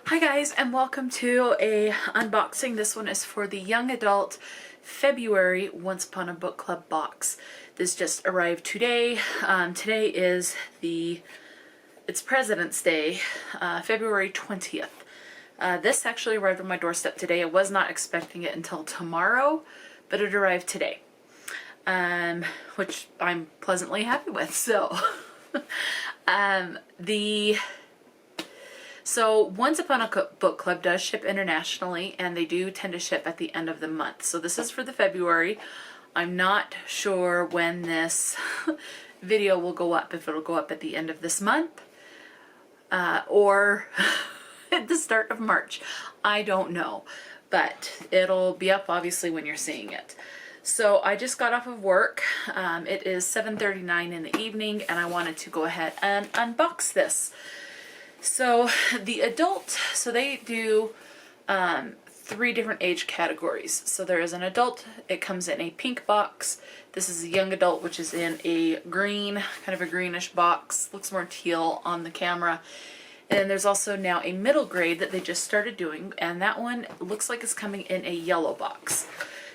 Hi guys, and welcome to a unboxing. This one is for the young adult February Once Upon a Book Club box. This just arrived today. Today is it's President's Day, February 20th. This actually arrived on my doorstep today. I was not expecting it until tomorrow, but it arrived today, which I'm pleasantly happy with. So Once Upon a Book Club does ship internationally, and they do tend to ship at the end of the month. So this is for the February. I'm not sure when this video will go up, if it'll go up at the end of this month or at the start of March. I don't know, but it'll be up obviously when you're seeing it. So I just got off of work. It is 7:39 in the evening, and I wanted to go ahead and unbox this. So the adult, they do 3 different age categories. So there is an adult, it comes in a pink box. This is a young adult, which is in a green, kind of a greenish box. Looks more teal on the camera. And then there's also now a middle grade that they just started doing, and that one looks like it's coming in a yellow box.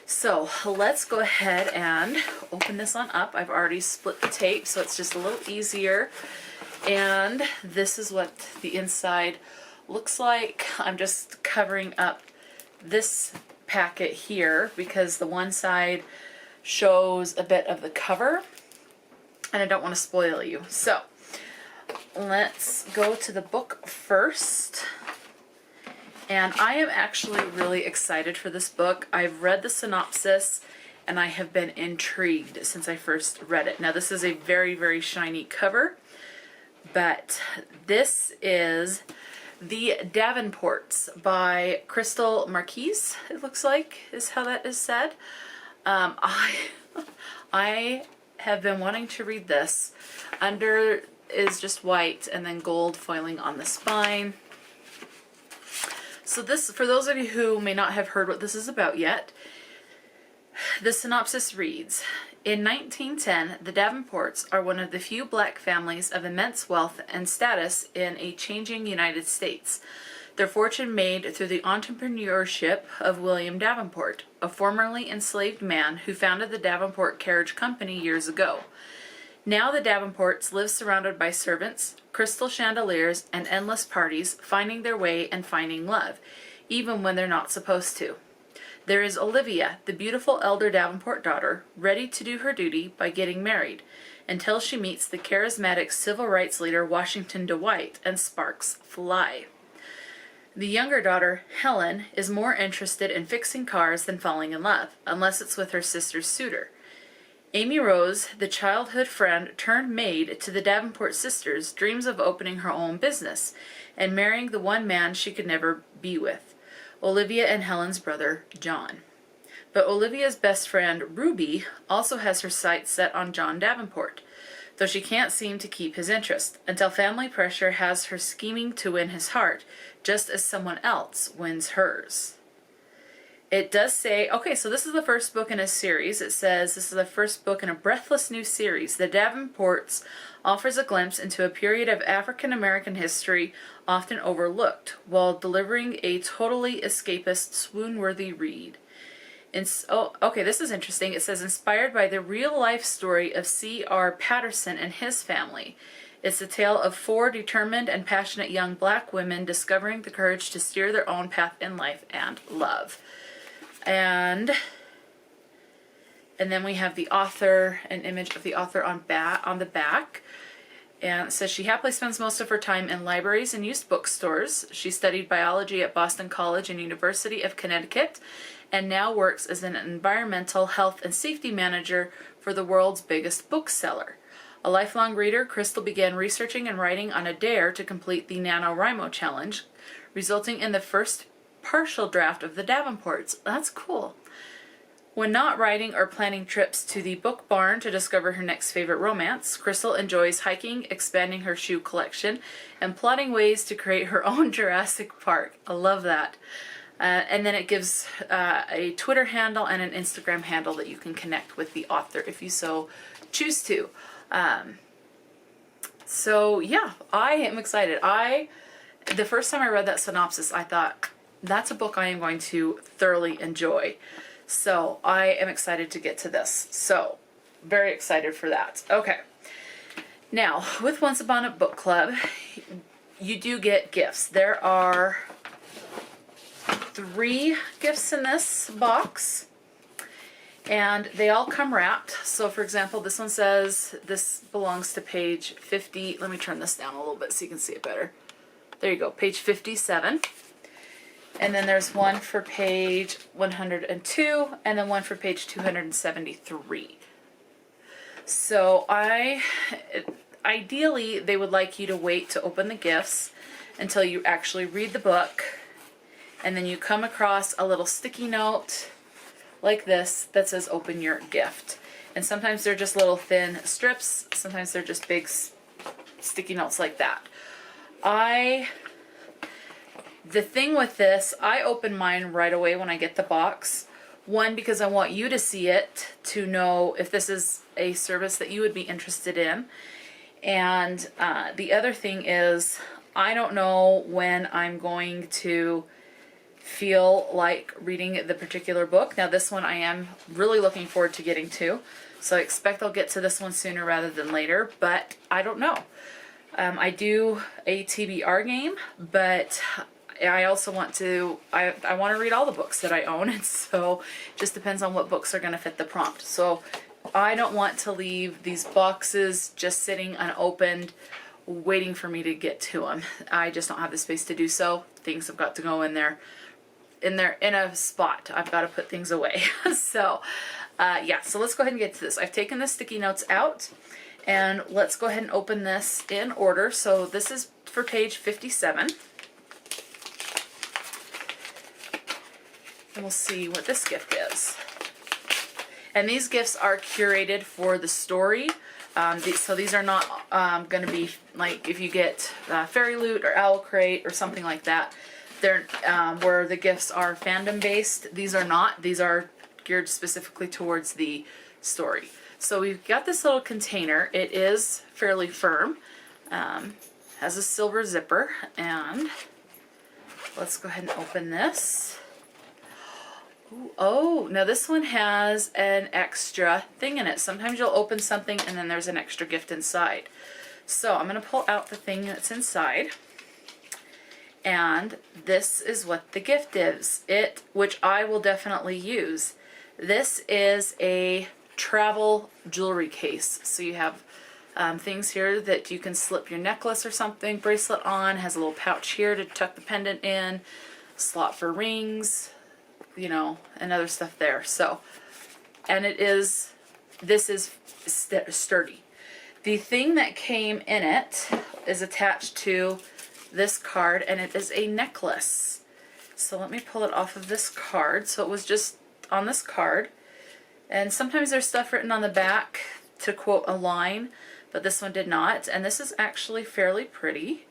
So let's go ahead and open this one up. I've already split the tape, so it's just a little easier. And this is what the inside looks like. I'm just covering up this packet here because the one side shows a bit of the cover and I don't want to spoil you. So let's go to the book first. And I am actually really excited for this book. I've read the synopsis and I have been intrigued since I first read it. Now this is a very, very shiny cover. But this is The Davenports by Crystal Marquise, it looks like, is how that is said. I have been wanting to read this. Under is just white and then gold foiling on the spine. So this, for those of you who may not have heard what this is about yet, the synopsis reads, in 1910, the Davenports are one of the few black families of immense wealth and status in a changing United States. Their fortune made through the entrepreneurship of William Davenport, a formerly enslaved man who founded the Davenport Carriage Company years ago. Now the Davenports live surrounded by servants, crystal chandeliers, and endless parties, finding their way and finding love, even when they're not supposed to. There is Olivia, the beautiful elder Davenport daughter, ready to do her duty by getting married, until she meets the charismatic civil rights leader Washington Dwight and sparks fly. The younger daughter, Helen, is more interested in fixing cars than falling in love, unless it's with her sister's suitor. Amy Rose, the childhood friend turned maid to the Davenport sisters, dreams of opening her own business and marrying the one man she could never be with, Olivia and Helen's brother, John. But Olivia's best friend, Ruby, also has her sights set on John Davenport, though she can't seem to keep his interest, until family pressure has her scheming to win his heart, just as someone else wins hers. It does say, okay, so this is the first book in a series. It says this is the first book in a breathless new series. The Davenports offers a glimpse into a period of African American history often overlooked, while delivering a totally escapist, swoon-worthy read. Okay, this is interesting. It says, inspired by the real-life story of C.R. Patterson and his family. It's the tale of 4 determined and passionate young black women discovering the courage to steer their own path in life and love. And then we have the author, an image of the author on the back. And it says she happily spends most of her time in libraries and used bookstores. She studied biology at Boston College and University of Connecticut, and now works as an environmental health and safety manager for the world's biggest bookseller. A lifelong reader, Crystal began researching and writing on a dare to complete the NaNoWriMo challenge, resulting in the first partial draft of the Davenports. That's cool. When not writing or planning trips to the book barn to discover her next favorite romance, Crystal enjoys hiking, expanding her shoe collection, and plotting ways to create her own Jurassic Park. I love that. And then it gives a Twitter handle and an Instagram handle that you can connect with the author if you so choose to. So yeah, I am excited. I the first time I read that synopsis, I thought, that's a book I am going to thoroughly enjoy. So I am excited to get to this. So very excited for that. Okay. Now, with Once Upon a Book Club, you do get gifts. There are 3 gifts in this box, and they all come wrapped. So for example, this one says this belongs to page 50. Let me turn this down a little bit so you can see it better. There you go, page 57. And then there's one for page 102, and then one for page 273. So ideally, they would like you to wait to open the gifts until you actually read the book, and then you come across a little sticky note like this that says open your gift. And sometimes they're just little thin strips, sometimes they're just big sticky notes like that. The thing with this, I open mine right away when I get the box. One, because I want you to see it to know if this is a service that you would be interested in. And the other thing is, I don't know when I'm going to feel like reading the particular book. Now this one I am really looking forward to getting to. So I expect I'll get to this one sooner rather than later, but I don't know. I do a TBR game, but I also want to, I want to read all the books that I own, and so it just depends on what books are going to fit the prompt. So I don't want to leave these boxes just sitting unopened, waiting for me to get to them. I just don't have the space to do so. Things have got to go in there, in a spot. I've got to put things away. So yeah, so let's go ahead and get to this. I've taken the sticky notes out, and let's go ahead and open this in order. So this is for page 57. And we'll see what this gift is. And these gifts are curated for the story. So these are not going to be like if you get Fairy Loot or Owl Crate or something like that. They're where the gifts are fandom based. These are not. These are geared specifically towards the story. So we've got this little container. It is fairly firm. Has a silver zipper, and let's go ahead and open this. Ooh, oh, now this one has an extra thing in it. Sometimes you'll open something and then there's an extra gift inside. So I'm going to pull out the thing that's inside. And this is what the gift is. Which I will definitely use. This is a travel jewelry case. So you have things here that you can slip your necklace or something, bracelet on. Has a little pouch here to tuck the pendant in. Slot for rings, you know, and other stuff there. So, and this is sturdy. The thing that came in it is attached to this card, and it is a necklace. So let me pull it off of this card. So it was just on this card, and sometimes there's stuff written on the back to quote a line, but this one did not. And this is actually fairly pretty,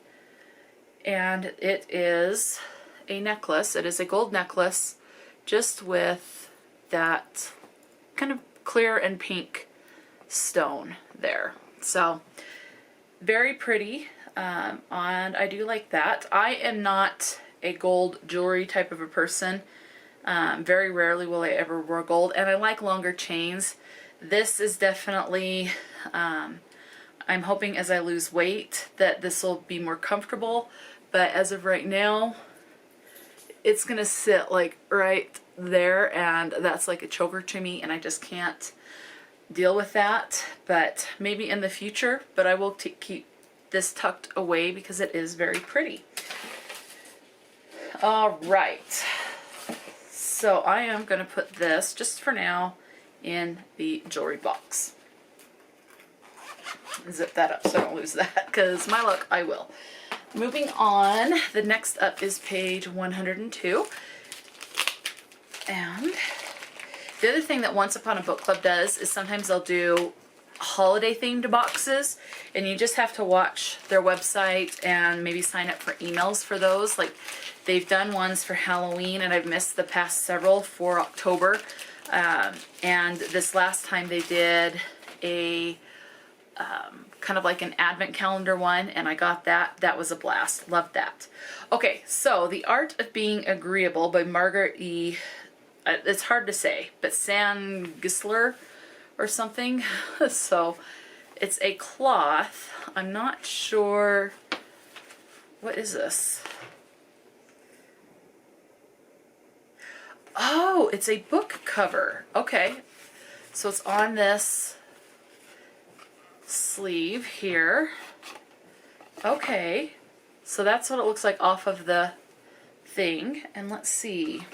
and it is a necklace. It is a gold necklace, just with that kind of clear and pink stone there. So very pretty, and I do like that. I am not a gold jewelry type of a person. Very rarely will I ever wear gold, and I like longer chains. This is definitely, I'm hoping as I lose weight that this will be more comfortable, but as of right now, it's gonna sit like right there, and that's like a choker to me, and I just can't deal with that. But maybe in the future, but I will keep this tucked away because it is very pretty. All right, so I am gonna put this just for now in the jewelry box. Zip that up so I don't lose that, because my luck, I will. Moving on, the next up is page 102. And the other thing that Once Upon a Book Club does is sometimes they'll do holiday themed boxes, and you just have to watch their website and maybe sign up for emails for those. Like they've done ones for Halloween, and I've missed the past several for October. And this last time they did a kind of like an advent calendar one, and I got that. That was a blast. Loved that. Okay, so The Art of Being Agreeable by Margaret E. It's hard to say, but Gisler or something. So it's a cloth. I'm not sure. What is this? Oh, it's a book cover. Okay. So it's on this sleeve here. Okay. So that's what it looks like off of the thing. And let's see.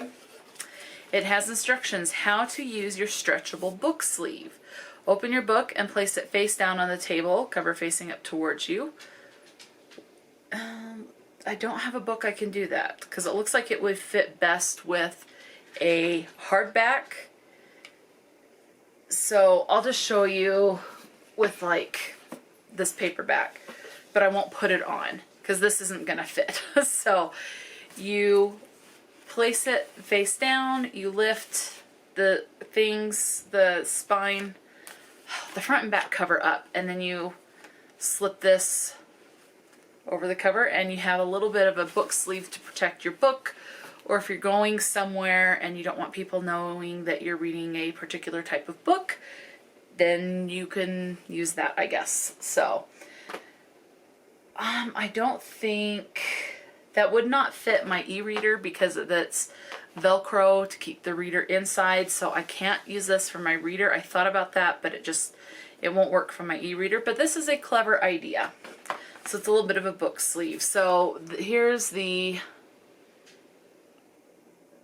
It has instructions how to use your stretchable book sleeve. Open your book and place it face down on the table, cover facing up towards you. I don't have a book I can do that because it looks like it would fit best with a hardback. So I'll just show you with like this paperback, but I won't put it on because this isn't gonna fit. So you place it face down, you lift the things, the spine, the front and back cover up, and then you slip this over the cover and you have a little bit of a book sleeve to protect your book, or if you're going somewhere and you don't want people knowing that you're reading a particular type of book, then you can use that, I guess. So I don't think that would not fit my e-reader because that's Velcro to keep the reader inside, so I can't use this for my reader. I thought about that, but it won't work for my e-reader, but this is a clever idea. So it's a little bit of a book sleeve. So here's the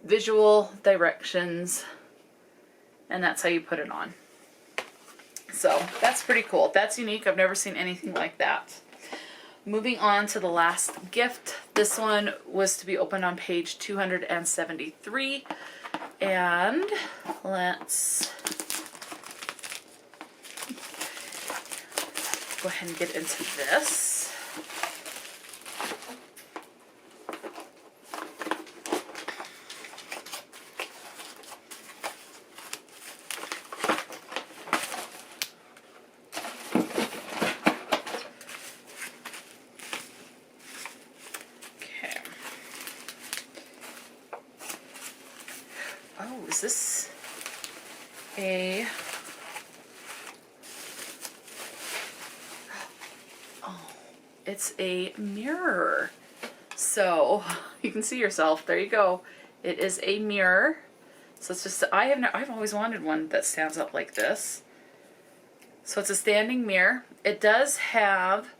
visual directions, and that's how you put it on. So that's pretty cool. That's unique. I've never seen anything like that. Moving on to the last gift. This one was to be opened on page 273. And let's go ahead and get into this. Oh, is this a... Oh, it's a mirror. So you can see yourself. There you go. It is a mirror. So it's just, I've always wanted one that stands up like this. So it's a standing mirror. It does have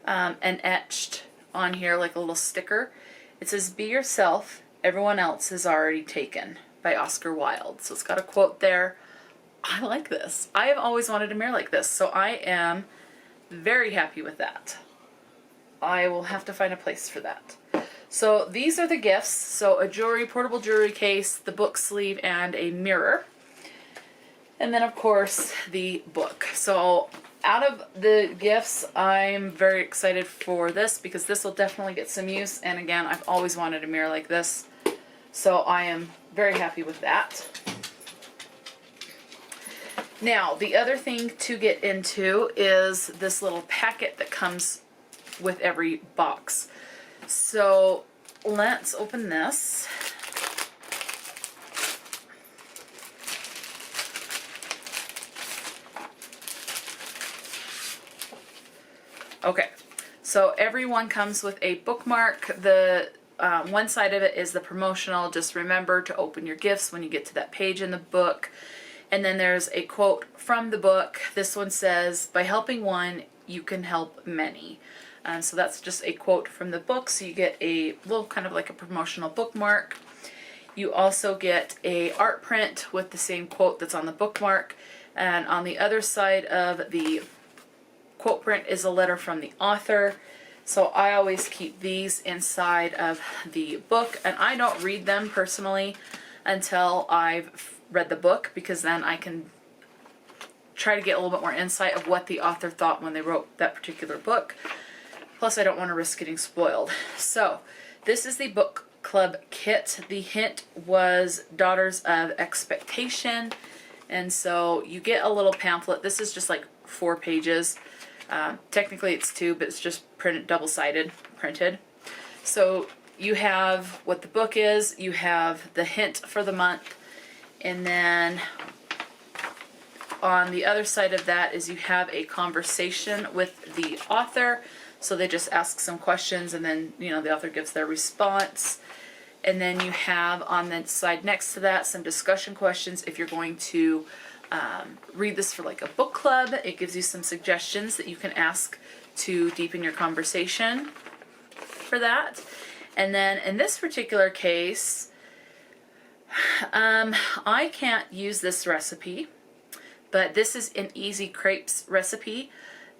an etched on here, like a little sticker. It says, "Be yourself, everyone else is already taken," by Oscar Wilde. So it's got a quote there. I like this. I have always wanted a mirror like this, so I am very happy with that. I will have to find a place for that. So these are the gifts. So a portable jewelry case, the book sleeve, and a mirror. And then of course the book. So out of the gifts, I'm very excited for this because this will definitely get some use. And again, I've always wanted a mirror like this. So I am very happy with that. Now, the other thing to get into is this little packet that comes with every box. So let's open this. Okay, so everyone comes with a bookmark. The one side of it is the promotional. Just remember to open your gifts when you get to that page in the book. And then there's a quote from the book. This one says, "By helping one, you can help many." So that's just a quote from the book. So you get a little kind of like a promotional bookmark. You also get a art print with the same quote that's on the bookmark. And on the other side of the quote print is a letter from the author. So I always keep these inside of the book, and I don't read them personally until I've read the book, because then I can try to get a little bit more insight of what the author thought when they wrote that particular book. Plus, I don't want to risk getting spoiled. So this is the book club kit. The hint was Daughters of Expectation, and so you get a little pamphlet. This is just like 4 pages. Technically it's 2, but it's just double-sided printed. So you have what the book is, you have the hint for the month, and then on the other side of that is you have a conversation with the author. So they just ask some questions, and then, you know, the author gives their response. And then you have on the side next to that some discussion questions if you're going to read this for like a book club. It gives you some suggestions that you can ask to deepen your conversation for that. And then in this particular case, I can't use this recipe, but this is an easy crepes recipe.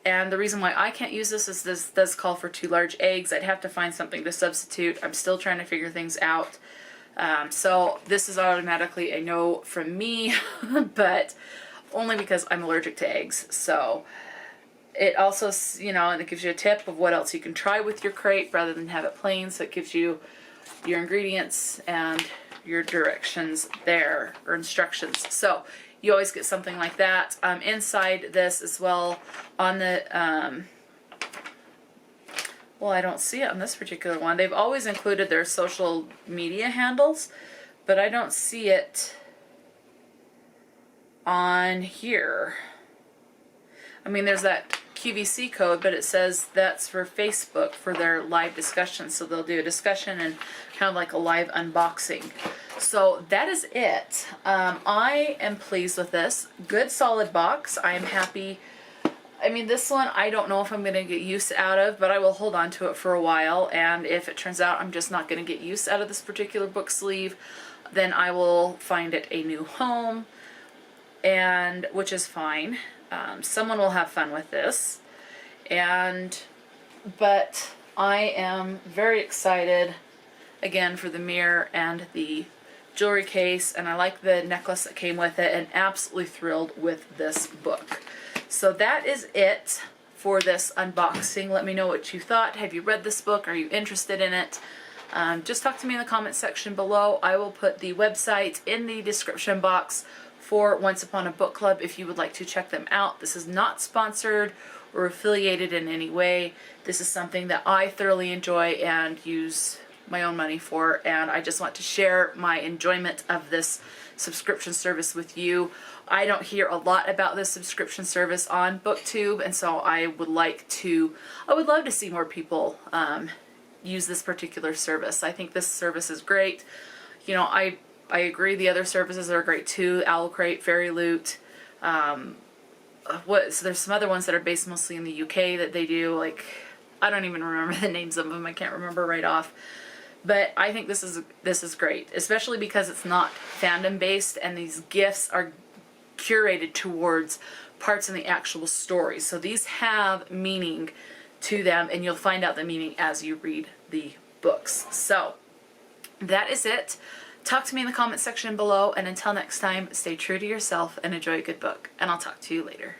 And the reason why I can't use this is this does call for 2 large eggs. I'd have to find something to substitute. I'm still trying to figure things out. So this is automatically a no from me, but only because I'm allergic to eggs. So it also, you know, and it gives you a tip of what else you can try with your crepe rather than have it plain. So it gives you your ingredients and your directions there, or instructions. So you always get something like that. Inside this as well, on the, well, I don't see it on this particular one. They've always included their social media handles, but I don't see it on here. I mean, there's that QVC code, but it says that's for Facebook for their live discussion. So they'll do a discussion and kind of like a live unboxing. So that is it. I am pleased with this. Good solid box. I am happy. I mean, this one I don't know if I'm going to get use out of, but I will hold on to it for a while. And if it turns out I'm just not going to get use out of this particular book sleeve, then I will find it a new home, and which is fine. Someone will have fun with this. But I am very excited again for the mirror and the jewelry case, and I like the necklace that came with it, and absolutely thrilled with this book. So that is it for this unboxing. Let me know what you thought. Have you read this book? Are you interested in it? Just talk to me in the comment section below. I will put the website in the description box for Once Upon a Book Club if you would like to check them out. This is not sponsored or affiliated in any way. This is something that I thoroughly enjoy and use my own money for, and I just want to share my enjoyment of this subscription service with you. I don't hear a lot about this subscription service on BookTube, and so I would love to see more people use this particular service. I think this service is great. You know, I agree the other services are great too. Owl Crate, Fairy Loot. So there's some other ones that are based mostly in the UK that they do. Like, I don't even remember the names of them. I can't remember right off. But I think this is great, especially because it's not fandom based, and these gifts are curated towards parts in the actual story. So these have meaning to them, and you'll find out the meaning as you read the books. So that is it. Talk to me in the comment section below, and until next time, stay true to yourself and enjoy a good book, and I'll talk to you later.